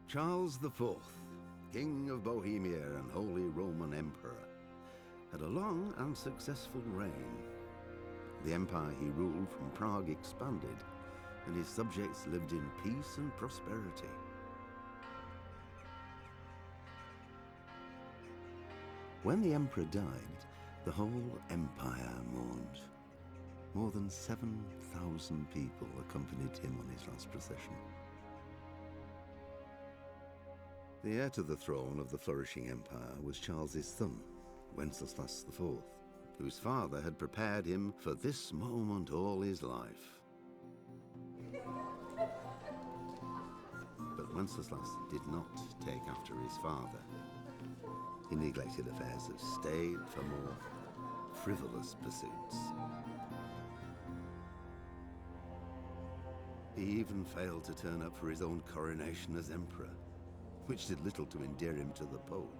Charles IV, King of Bohemia and Holy Roman Emperor, had a long and successful reign. The empire he ruled from Prague expanded, and his subjects lived in peace and prosperity. When the emperor died, the whole empire mourned. More than 7,000 people accompanied him on his last procession. The heir to the throne of the flourishing empire was Charles's son, Wenceslas IV, whose father had prepared him for this moment all his life. But Wenceslas did not take after his father. He neglected affairs of state for more frivolous pursuits. He even failed to turn up for his own coronation as emperor, which did little to endear him to the Pope.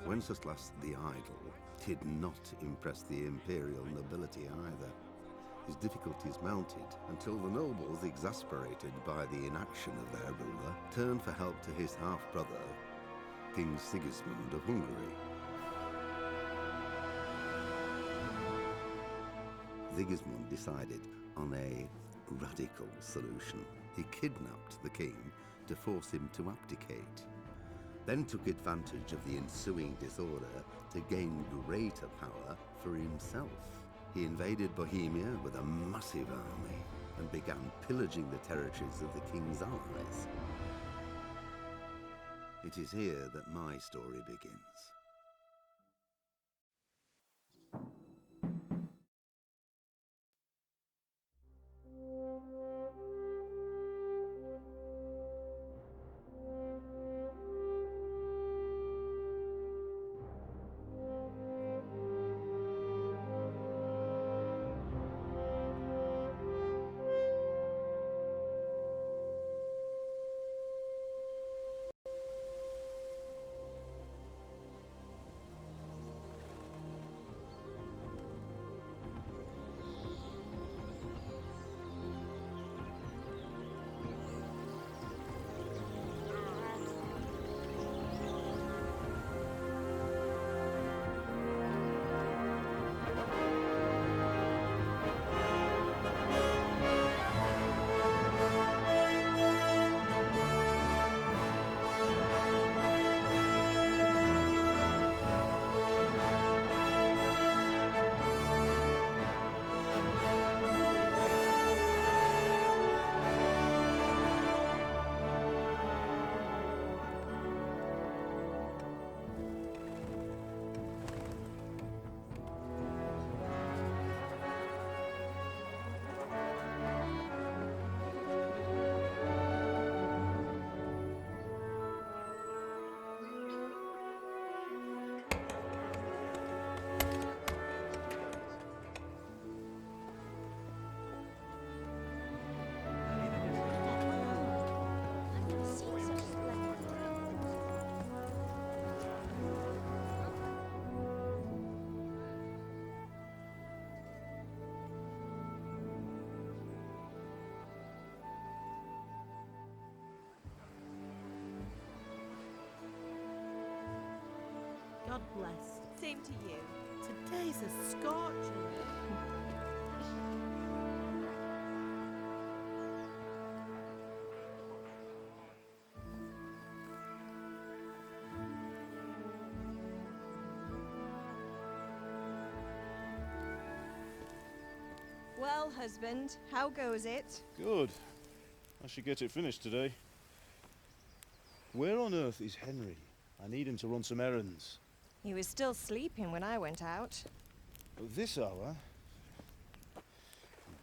Wenceslas the Idle did not impress the imperial nobility either. His difficulties mounted until the nobles, exasperated by the inaction of their ruler, turned for help to his half-brother, King Sigismund of Hungary. Sigismund decided on a radical solution. He kidnapped the king to force him to abdicate, then took advantage of the ensuing disorder to gain greater power for himself. He invaded Bohemia with a massive army and began pillaging the territories of the king's allies. It is here that my story begins. God bless. Same to you. Today's a scorcher. Well, husband, how goes it? Good. I should get it finished today. Where on earth is Henry? I need him to run some errands. He was still sleeping when I went out. At this hour?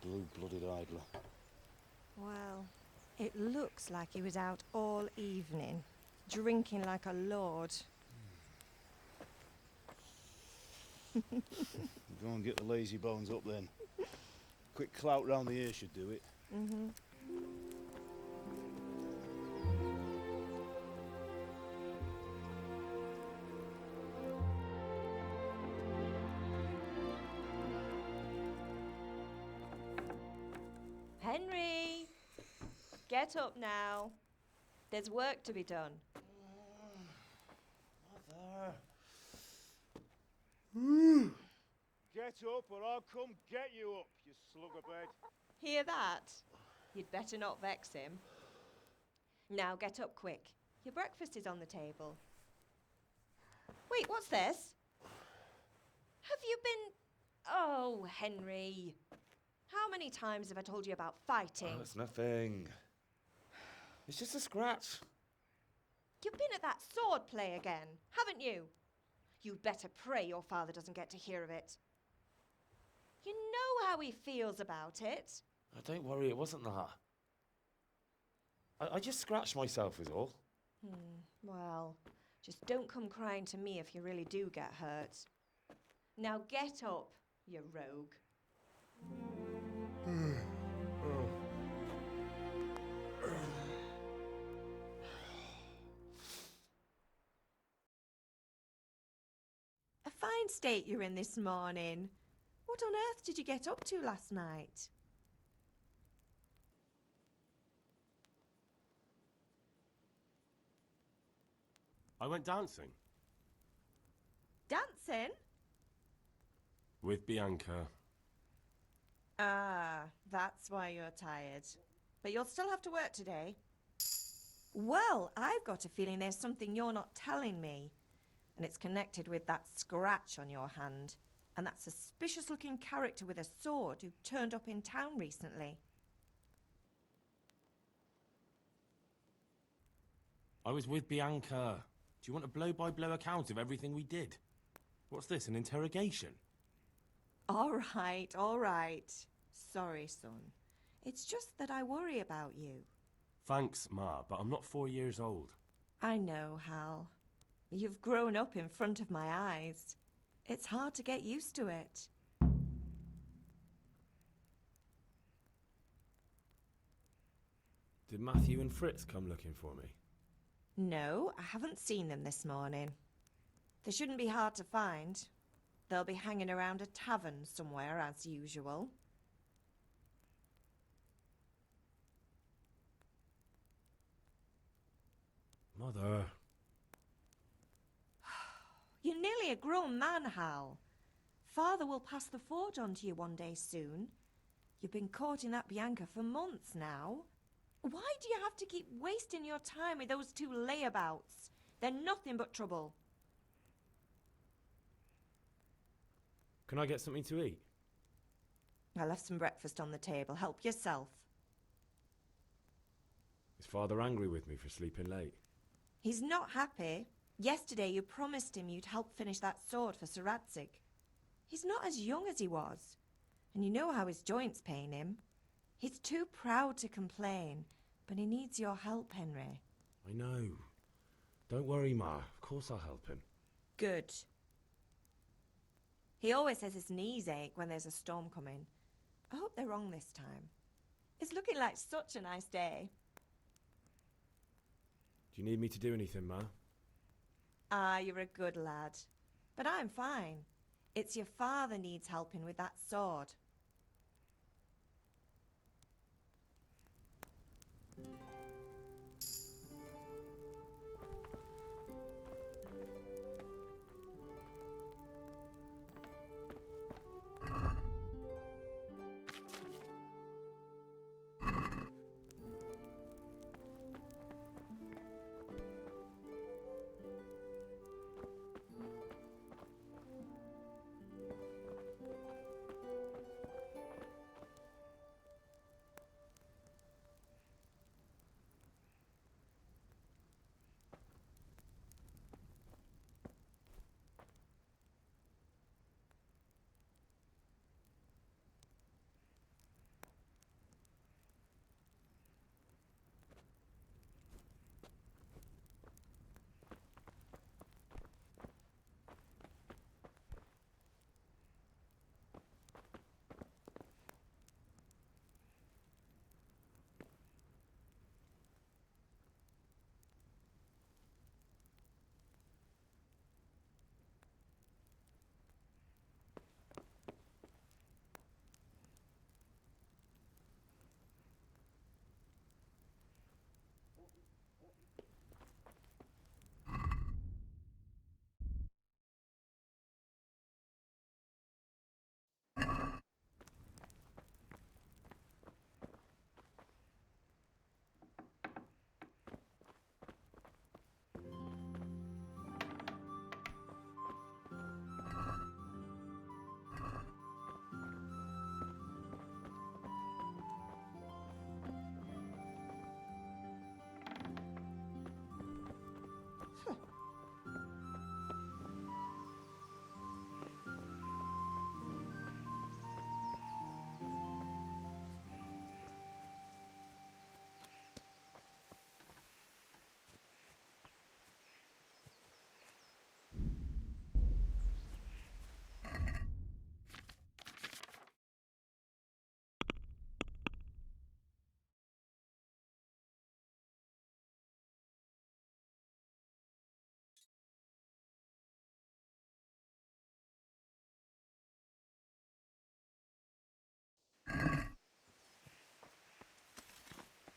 Blue-blooded idler. Well, it looks like he was out all evening, drinking like a lord. Go and get the lazy bones up then. Quick clout round the ear should do it. Mm-hmm. Henry! Get up now. There's work to be done. Mother. Get up or I'll come get you up, you slugabed. Hear that? You'd better not vex him. Now get up quick. Your breakfast is on the table. Wait, what's this? Have you been... Oh, Henry. How many times have I told you about fighting? Oh, it's nothing. It's just a scratch. You've been at that sword play again, haven't you? You'd better pray your father doesn't get to hear of it. You know how he feels about it. Oh, don't worry, it wasn't that. I just scratched myself is all. Well, just don't come crying to me if you really do get hurt. Now get up, you rogue. A fine state you're in this morning. What on earth did you get up to last night? I went dancing. Dancing? With Bianca. Ah, that's why you're tired. But you'll still have to work today. Well, I've got a feeling there's something you're not telling me. And it's connected with that scratch on your hand. And that suspicious-looking character with a sword who turned up in town recently. I was with Bianca. Do you want a blow-by-blow account of everything we did? What's this, an interrogation? All right, all right. Sorry, son. It's just that I worry about you. Thanks, Ma, but I'm not 4 years old. I know, Hal. You've grown up in front of my eyes. It's hard to get used to it. Did Matthew and Fritz come looking for me? No, I haven't seen them this morning. They shouldn't be hard to find. They'll be hanging around a tavern somewhere, as usual. Mother. You're nearly a grown man, Hal. Father will pass the forge on to you one day soon. You've been courting that Bianca for months now. Why do you have to keep wasting your time with those two layabouts? They're nothing but trouble. Can I get something to eat? I left some breakfast on the table. Help yourself. Is Father angry with me for sleeping late? He's not happy. Yesterday you promised him you'd help finish that sword for Sir Radzig. He's not as young as he was. And you know how his joints pain him. He's too proud to complain, but he needs your help, Henry. I know. Don't worry, Ma. Of course I'll help him. Good. He always says his knees ache when there's a storm coming. I hope they're wrong this time. It's looking like such a nice day. Do you need me to do anything, Ma? Ah, you're a good lad. But I'm fine. It's your father needs helping with that sword.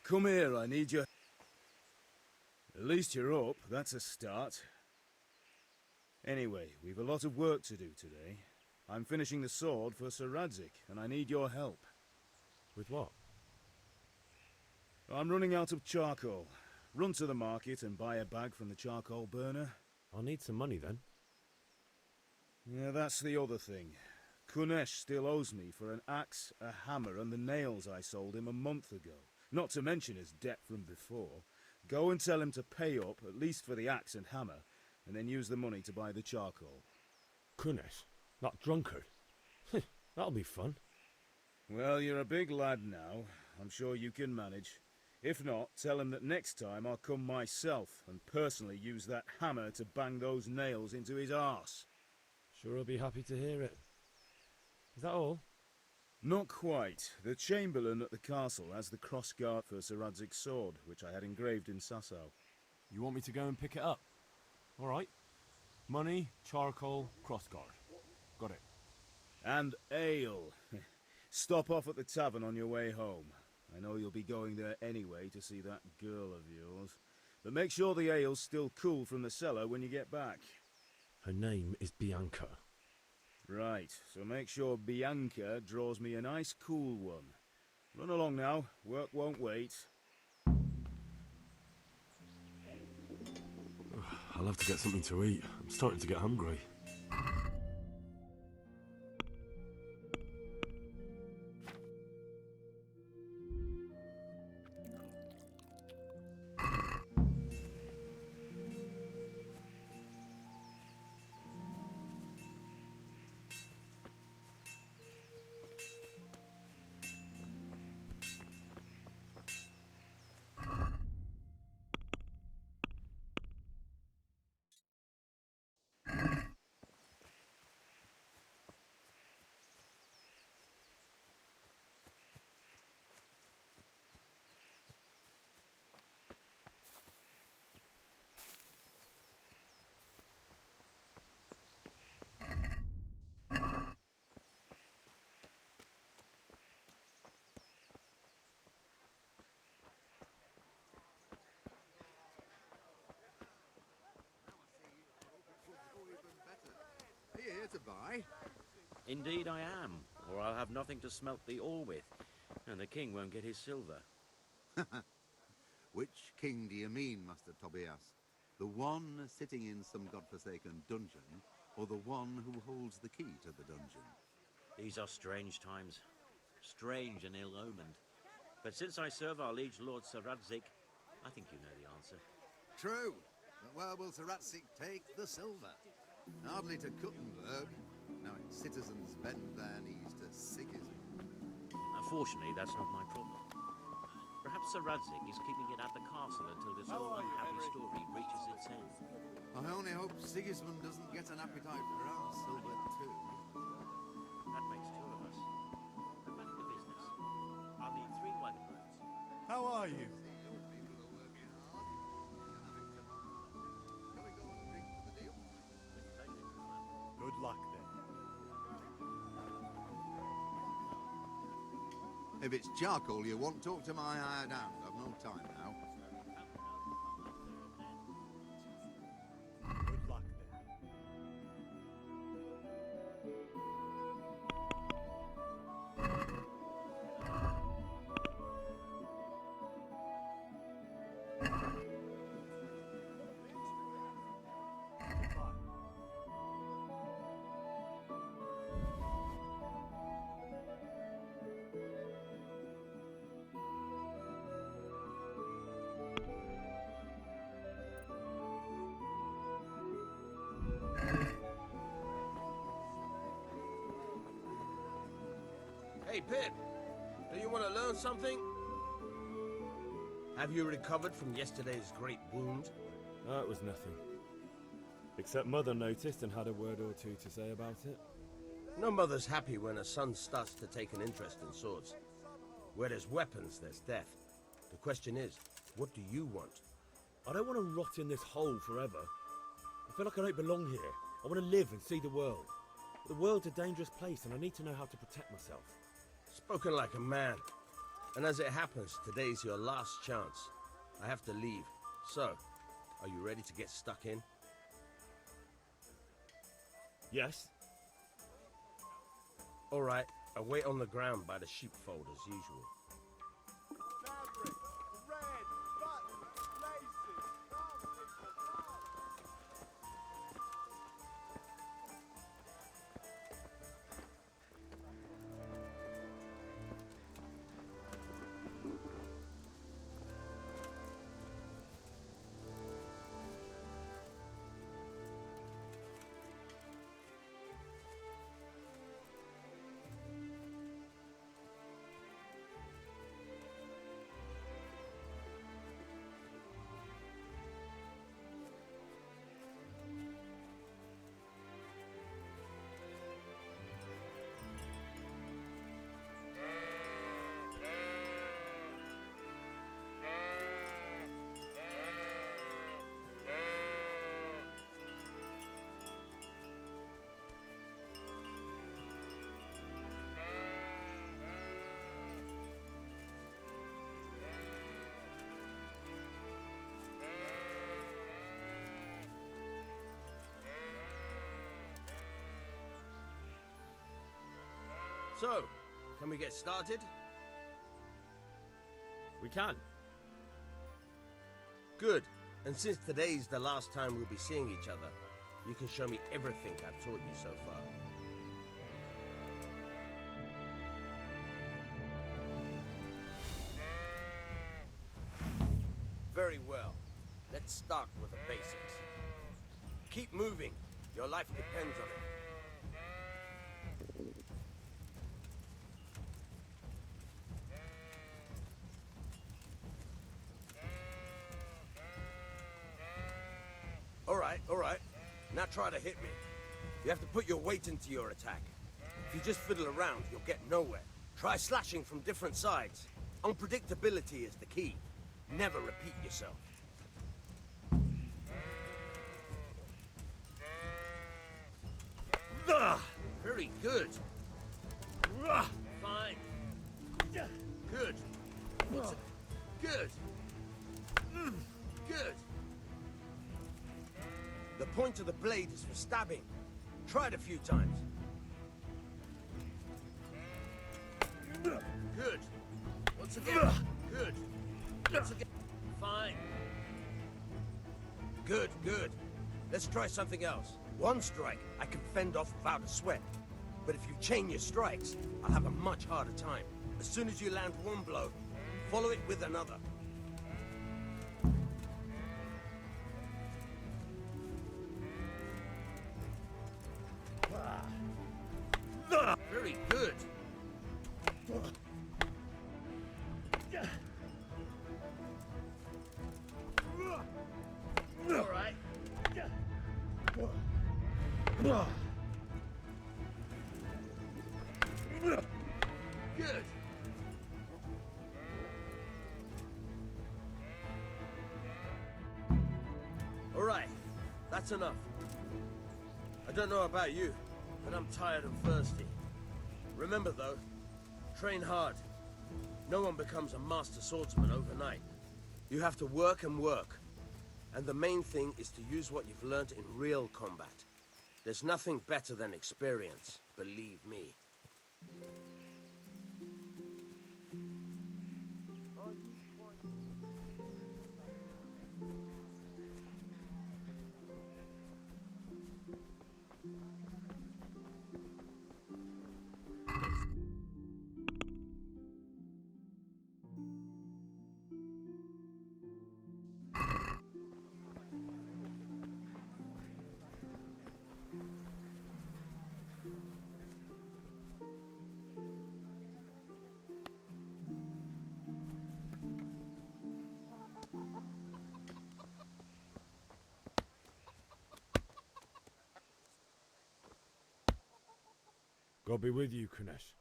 Come here, I need you. At least you're up, that's a start. Anyway, we've a lot of work to do today. I'm finishing the sword for Sir Radzig, and I need your help. With what? I'm running out of charcoal. Run to the market and buy a bag from the charcoal burner. I'll need some money then. Yeah, that's the other thing. Kunesh still owes me for an axe, a hammer, and the nails I sold him a month ago. Not to mention his debt from before. Go and tell him to pay up, at least for the axe and hammer, and then use the money to buy the charcoal. Kunesh? That drunkard? That'll be fun. Well, you're a big lad now. I'm sure you can manage. If not, tell him that next time I'll come myself and personally use that hammer to bang those nails into his arse. Sure I'll be happy to hear it. Is that all? Not quite. The Chamberlain at the castle has the crossguard for Sir Radzig's sword, which I had engraved in Sasau. You want me to go and pick it up? All right. Money, charcoal, crossguard. Got it. And ale. Stop off at the tavern on your way home. I know you'll be going there anyway to see that girl of yours. But make sure the ale's still cool from the cellar when you get back. Her name is Bianca. Right, so make sure Bianca draws me a nice cool one. Run along now, work won't wait. I'll have to get something to eat. I'm starting to get hungry. Are you here to buy? Indeed I am, or I'll have nothing to smelt the ore with, and the king won't get his silver. Which king do you mean, Master Tobias? The one sitting in some godforsaken dungeon, or the one who holds the key to the dungeon? These are strange times, strange and ill-omened. But since I serve our liege lord Sir Radzig, I think you know the answer. True, but where will Sir Radzig take the silver? Hardly to Kuttenberg. Now its citizens bend their knees to Sigismund. Unfortunately, that's not my problem. Perhaps Sir Radzig is keeping it at the castle until this whole unhappy story reaches its end. I only hope Sigismund doesn't get an appetite for our silver too. That makes two of us. But back to business. I'll need 3 wagon loads. How are you? Good luck then. If it's charcoal you want, talk to my hired hand. I've no time now. Good luck then. Hey, Pip, do you want to learn something? Have you recovered from yesterday's great wound? That was nothing. Except Mother noticed and had a word or two to say about it. No mother's happy when a son starts to take an interest in swords. Where there's weapons, there's death. The question is, what do you want? I don't want to rot in this hole forever. I feel like I don't belong here. I want to live and see the world. The world's a dangerous place and I need to know how to protect myself. Spoken like a man. And as it happens, today's your last chance. I have to leave. So, are you ready to get stuck in? Yes? All right, I'll wait on the ground by the sheepfold as usual. Fabric, red, buttons, laces, come people, come! So, can we get started? We can. Good. And since today's the last time we'll be seeing each other, you can show me everything I've taught you so far. Very well. Let's start with the basics. Keep moving. Your life depends on it. All right. Now try to hit me. You have to put your weight into your attack. If you just fiddle around, you'll get nowhere. Try slashing from different sides. Unpredictability is the key. Never repeat yourself. Very good. Fine. Good. Good. Good. The point of the blade is for stabbing. Try it a few times. Good. Once again. Good. Once again. Fine. Good. Let's try something else. One strike, I can fend off without a sweat. But if you chain your strikes, I'll have a much harder time. As soon as you land one blow, follow it with another. Very good. All right. Good. All right. That's enough. I don't know about you, but I'm tired and thirsty. Remember though, train hard. No one becomes a master swordsman overnight. You have to work and work. And the main thing is to use what you've learned in real combat. There's nothing better than experience, believe me. God be with you, Kunesh.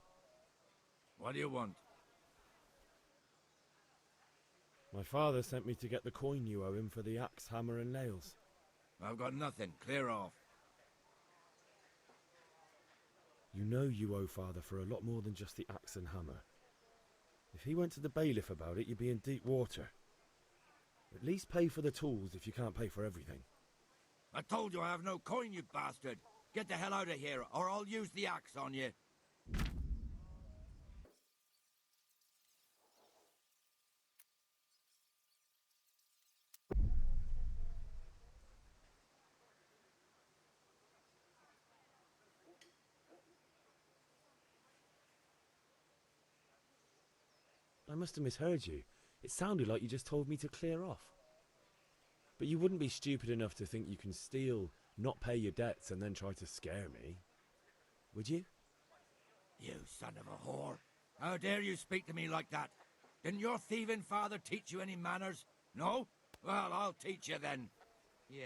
What do you want? My father sent me to get the coin you owe him for the axe, hammer and nails. I've got nothing. Clear off. You know you owe father for a lot more than just the axe and hammer. If he went to the bailiff about it, you'd be in deep water. At least pay for the tools if you can't pay for everything. I told you I have no coin, you bastard. Get the hell out of here, or I'll use the axe on you. I must have misheard you. It sounded like you just told me to clear off. But you wouldn't be stupid enough to think you can steal, not pay your debts, and then try to scare me. Would you? You son of a whore. How dare you speak to me like that? Didn't your thieving father teach you any manners? No? Well, I'll teach you then. Yeah.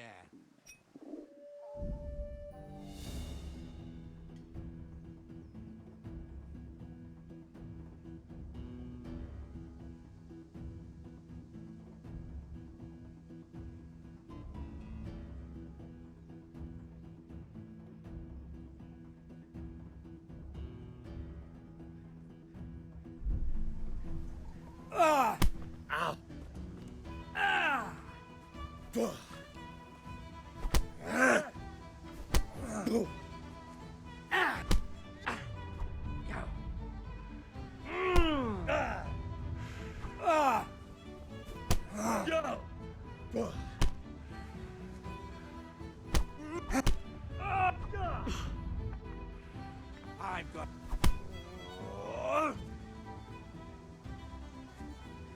I've got...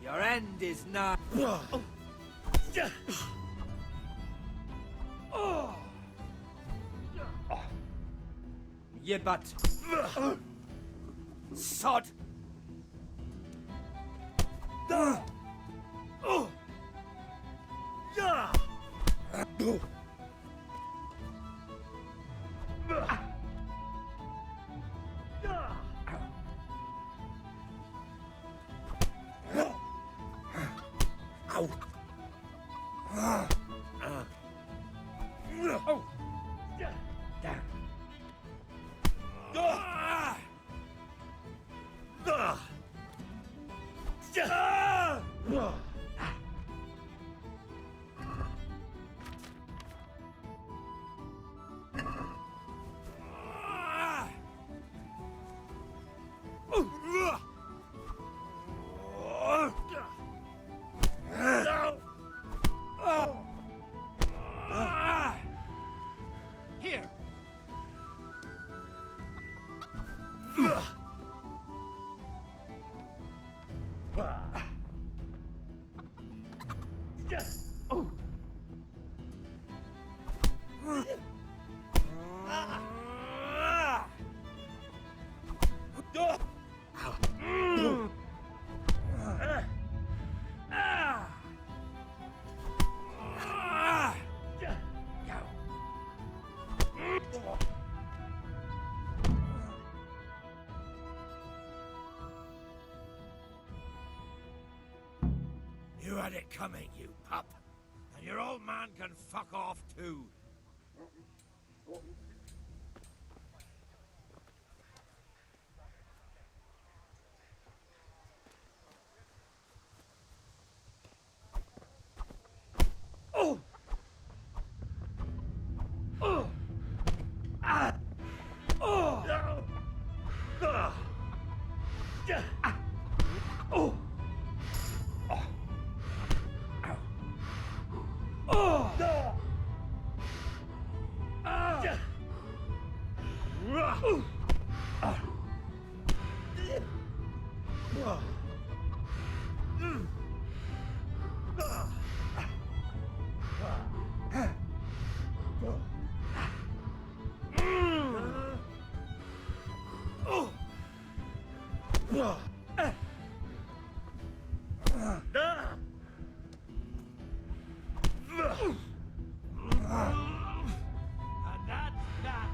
Your end is not... Ye but... Sod! Here! You had it coming, you pup. And your old man can fuck off too. And that's that.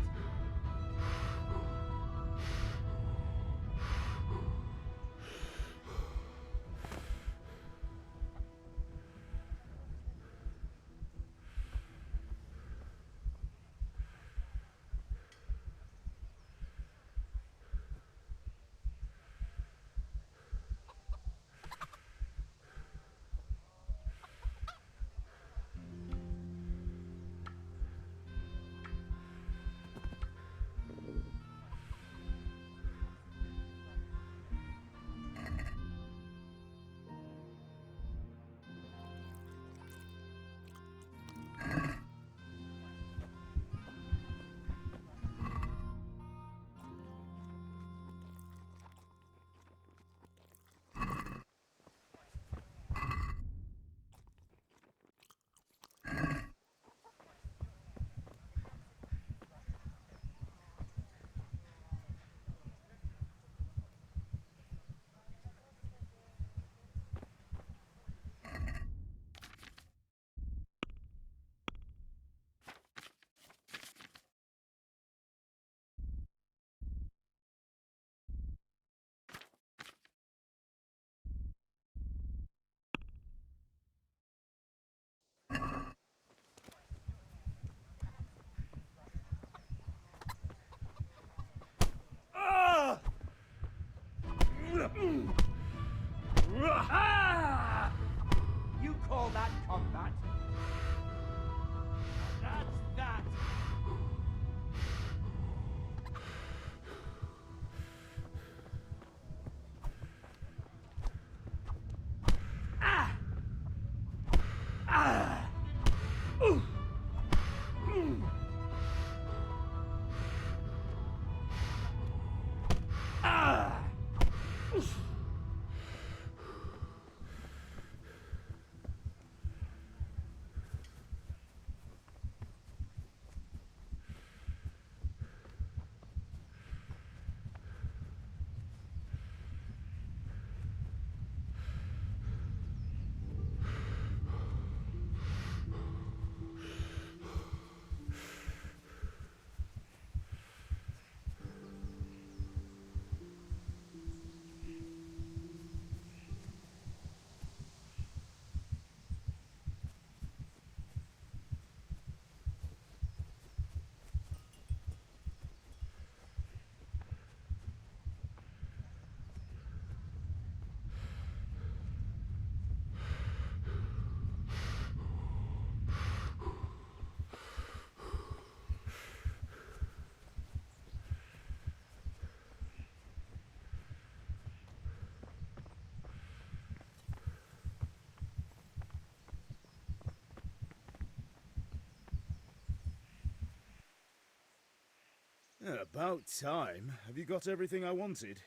About time. Have you got everything I wanted?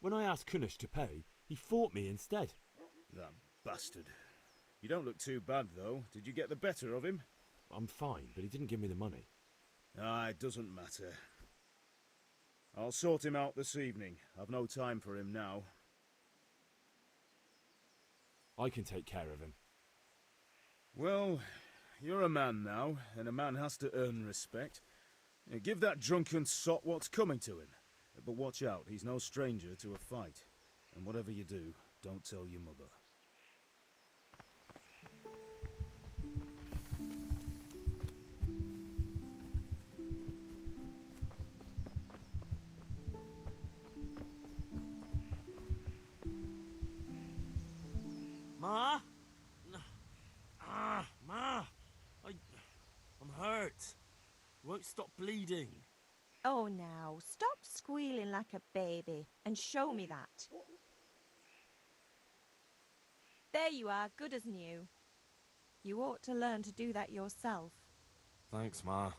When I asked Kunesh to pay, he fought me instead. That bastard. You don't look too bad, though. Did you get the better of him? I'm fine, but he didn't give me the money. Ah, it doesn't matter. I'll sort him out this evening. I've no time for him now. I can take care of him. Well, you're a man now, and a man has to earn respect. Give that drunken sot what's coming to him. But watch out, he's no stranger to a fight. And whatever you do, don't tell your mother. Ma? Ma! I'm hurt. Won't stop bleeding. Oh, now, stop squealing like a baby and show me that. There you are, good as new. You ought to learn to do that yourself. Thanks, Ma.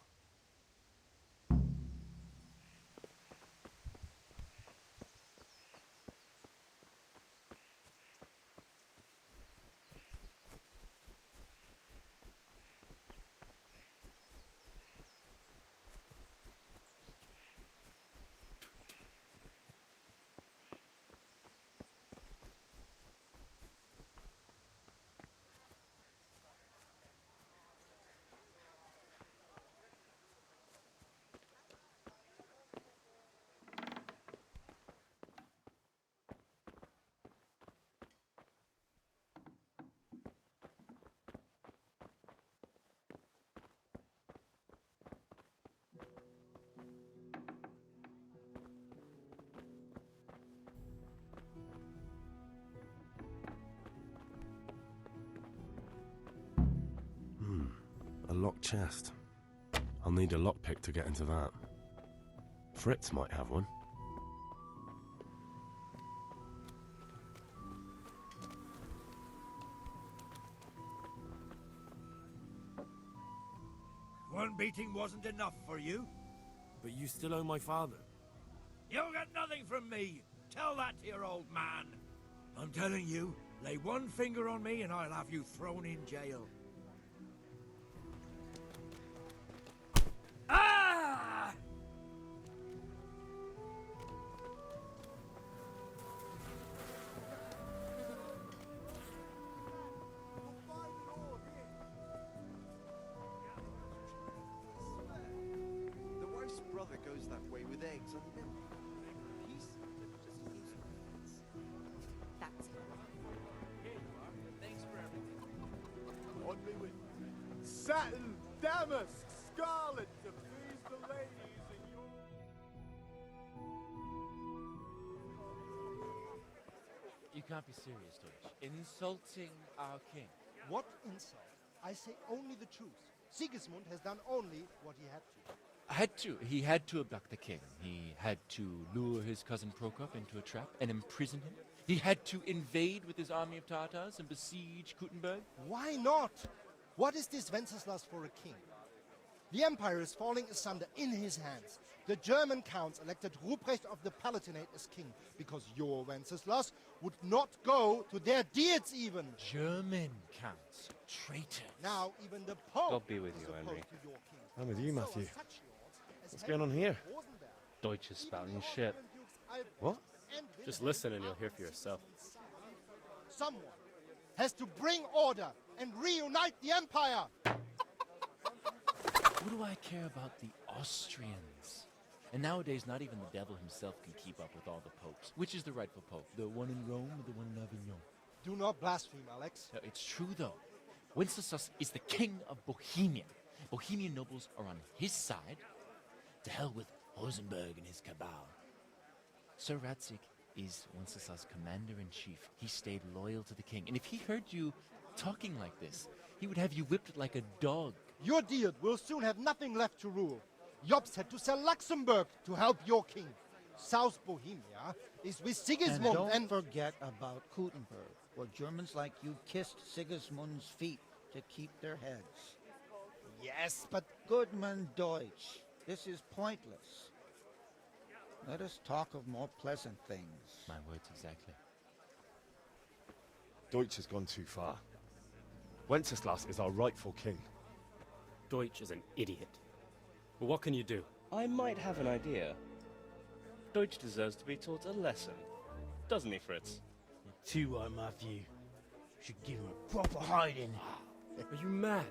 A locked chest. I'll need a lockpick to get into that. Fritz might have one. One beating wasn't enough for you? But you still owe my father. You'll get nothing from me. Tell that to your old man. I'm telling you, lay one finger on me and I'll have you thrown in jail. Ah! The wife's brother goes that way with eggs and milk. He's just That's it. on me with satin, damask, scarlet to please the ladies in your... You can't be serious, Deutsch. Insulting our king. What insult? I say only the truth. Sigismund has done only what he had to. He had to abduct the king. He had to lure his cousin Prokop into a trap and imprison him. He had to invade with his army of Tartars and besiege Kuttenberg. Why not? What is this Wenceslas for a king? The empire is falling asunder in his hands. The German counts elected Ruprecht of the Palatinate as king because your Wenceslas would not go to their deeds even. German counts. Traitor. Now even the Pope God be with is you, opposed Henry. to your king. I'm with you, So Matthew. are such lords as What's going on Henry here? Rosenberg, Deutsch is even spouting the shit. Austrian dukes Albrecht What? and Just Wilhelm listen and you'll are hear for yourself. Someone has to bring order and reunite the empire. What do I care about the Austrians? And nowadays, not even the devil himself can keep up with all the popes. Which is the rightful pope? The one in Rome or the one in Avignon? Do not blaspheme, Alex. No, it's true, though. Wenceslas is the king of Bohemia. Bohemian nobles are on his side. To hell with Rosenberg and his cabal. Sir Radzik is Wenceslas' commander-in-chief. He stayed loyal to the king. And if he heard you talking like this, he would have you whipped like a dog. Your deal will soon have nothing left to rule. Jobst had to sell Luxembourg to help your king. South Bohemia is with Sigismund and don't forget about Kuttenberg, where Germans like you kissed Sigismund's feet to keep their heads. Yes, but Goodman Deutsch, this is pointless. Let us talk of more pleasant things. My words exactly. Deutsch has gone too far. Wenceslas is our rightful king. Deutsch is an idiot. But what can you do? I might have an idea. Deutsch deserves to be taught a lesson. Doesn't he, Fritz? You're too right, Matthew. Should give him a proper hiding. Are you mad?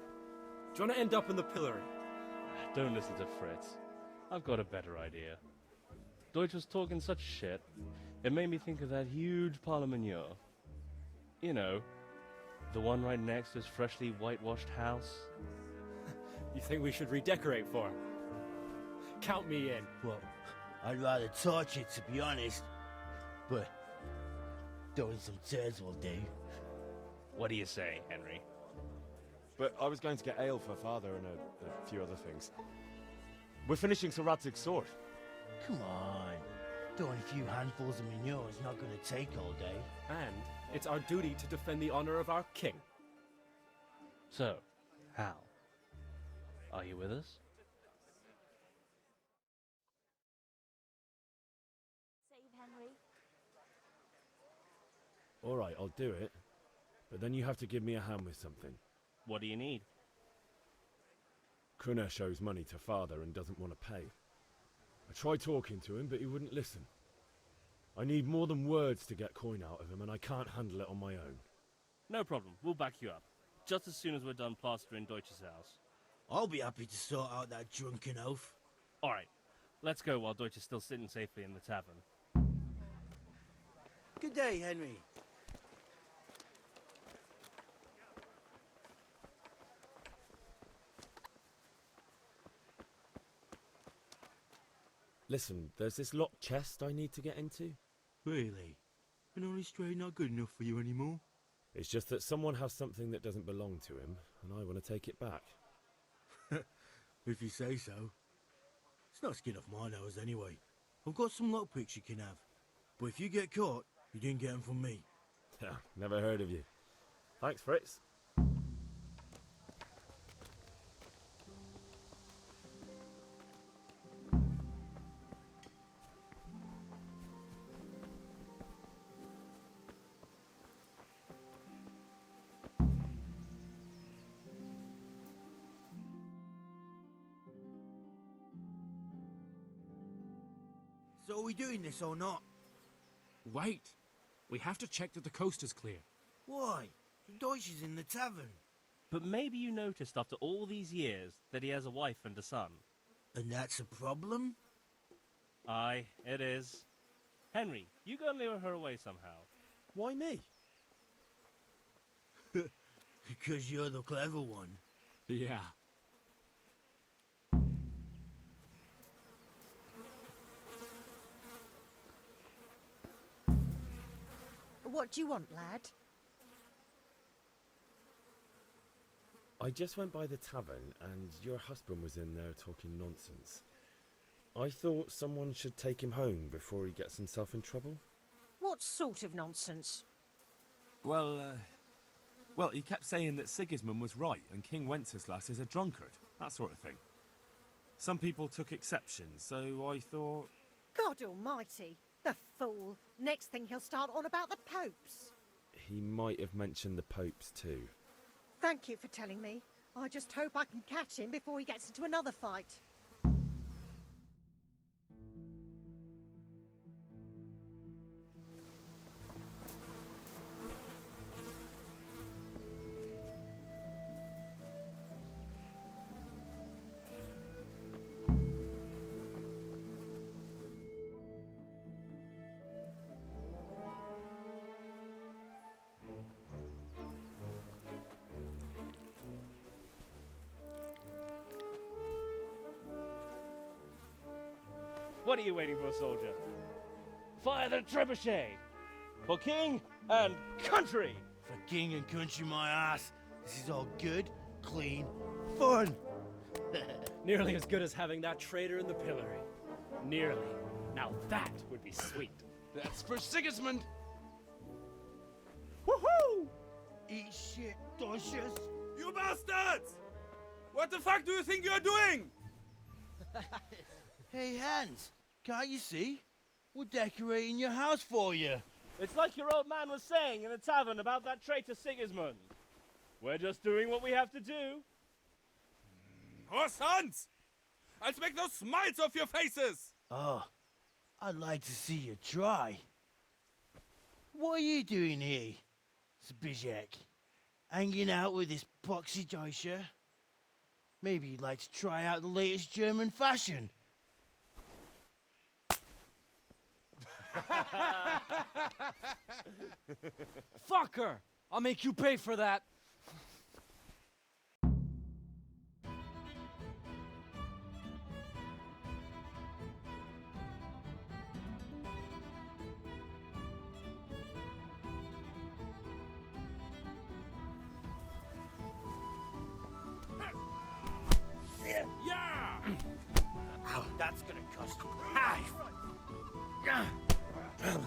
Do you want to end up in the pillory? Don't listen to Fritz. I've got a better idea. Deutsch was talking such shit, it made me think of that huge parliament. You know, the one right next to his freshly whitewashed house. You think we should redecorate for him? Count me in. Well, I'd rather torch it, to be honest. But throwing some turds will do. What do you say, Henry? But I was going to get ale for father and a few other things. We're finishing Sir Radzig's sword. Come on. Throwing a few handfuls of manure is not going to take all day. And it's our duty to defend the honor of our king. So, Hal, are you with us? Save Henry. All right, I'll do it. But then you have to give me a hand with something. What do you need? Kunesh owes money to father and doesn't want to pay. I tried talking to him, but he wouldn't listen. I need more than words to get coin out of him, and I can't handle it on my own. No problem, we'll back you up. Just as soon as we're done plastering Deutsch's house. I'll be happy to sort out that drunken oaf. Alright, let's go while Deutsch is still sitting safely in the tavern. Good day, Henry. Listen, there's this locked chest I need to get into. Really? And only straight not good enough for you anymore? It's just that someone has something that doesn't belong to him, and I want to take it back. If you say so. It's not skin off my nose anyway. I've got some lockpicks you can have. But if you get caught, you didn't get them from me. Never heard of you. Thanks, Fritz. So are we doing this or not? Wait. We have to check that the coast is clear. Why? Deutsch is in the tavern. But maybe you noticed after all these years that he has a wife and a son. And that's a problem? Aye, it is. Henry, you go and lure her away somehow. Why me? Because you're the clever one. Yeah. What do you want, lad? I just went by the tavern and your husband was in there talking nonsense. I thought someone should take him home before he gets himself in trouble. What sort of nonsense? Well, he kept saying that Sigismund was right and King Wenceslas is a drunkard, that sort of thing. Some people took exception, so I thought... God almighty, the fool. Next thing he'll start on about the popes. He might have mentioned the popes too. Thank you for telling me. I just hope I can catch him before he gets into another fight. What are you waiting for, soldier? Fire the trebuchet! For king and country! For king and country, my ass. This is all good, clean, fun. Nearly as good as having that traitor in the pillory. Nearly. Now that would be sweet. That's for Sigismund! Woohoo! Eat shit, Deutsches. You bastards! What the fuck do you think you're doing? Hey, Hans, can't you see? We're decorating your house for you. It's like your old man was saying in the tavern about that traitor Sigismund. We're just doing what we have to do. Oh, sons! I'll make those smiles off your faces! Oh, I'd like to see you try. What are you doing here, Zbigniew? Hanging out with this poxy Deutscher? Maybe you'd like to try out the latest German fashion. Fucker! I'll make you pay for that. Yeah! Ow, that's gonna cost you life. For God's sake!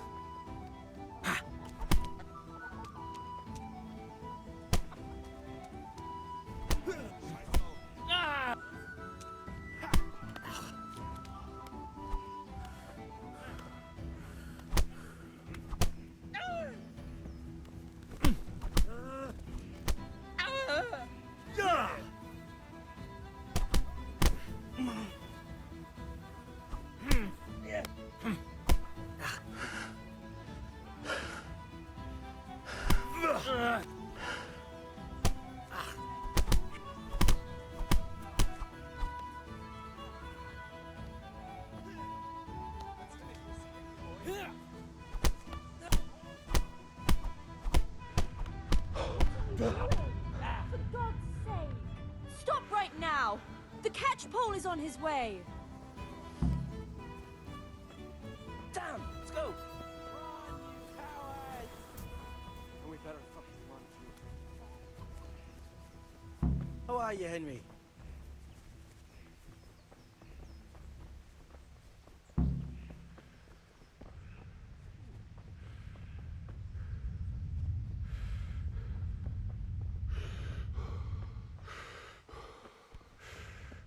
Stop right now! The catch pole is on his way! Damn! Let's go! And we better fucking run too. How are you, Henry?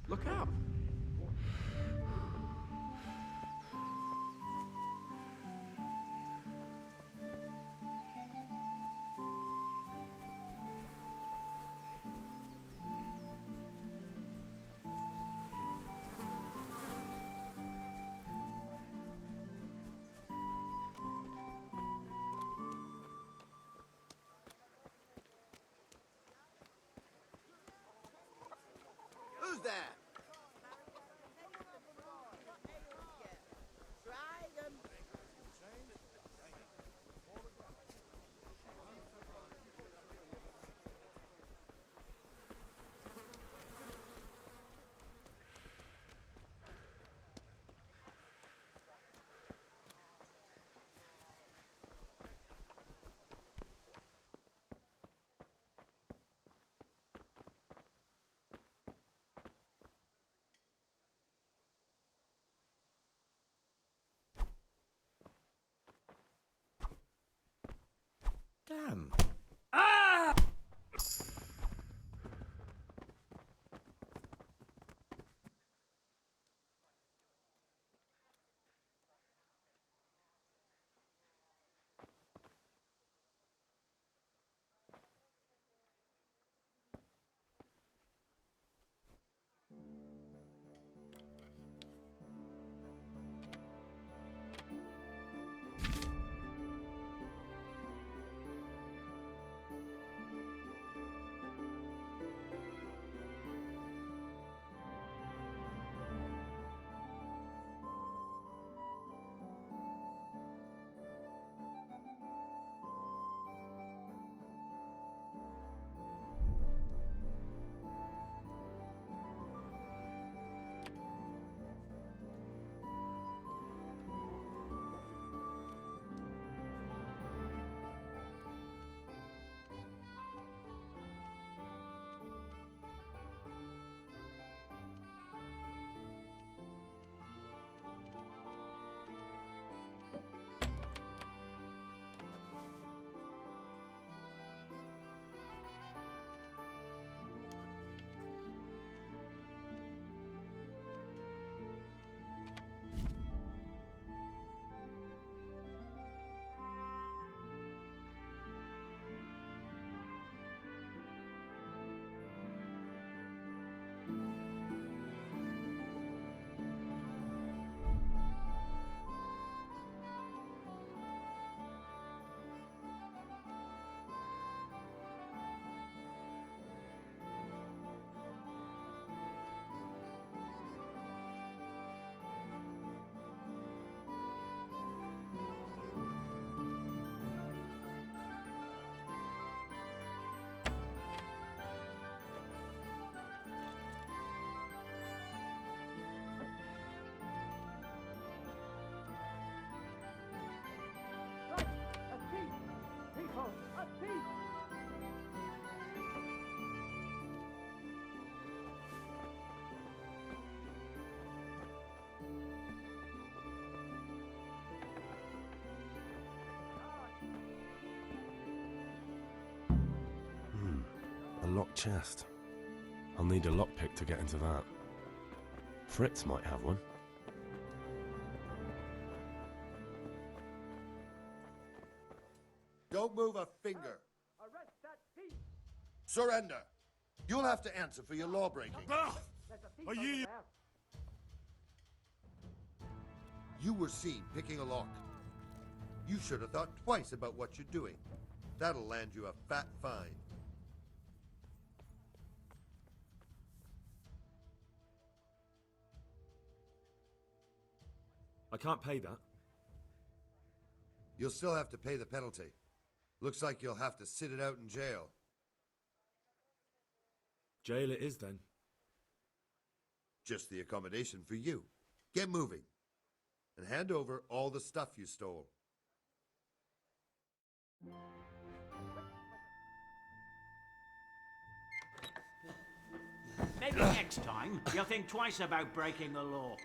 Look out! Who's there? Damn. locked chest. I'll need a lockpick to get into that. Fritz might have one. Don't move a finger. Surrender. You'll have to answer for your law-breaking. Are you... You were seen picking a lock. You should have thought twice about what you're doing. That'll land you a fat fine. I can't pay that. You'll still have to pay the penalty. Looks like you'll have to sit it out in jail. Jail it is, then. Just the accommodation for you. Get moving. And hand over all the stuff you stole. Maybe next time you'll think twice about breaking the law.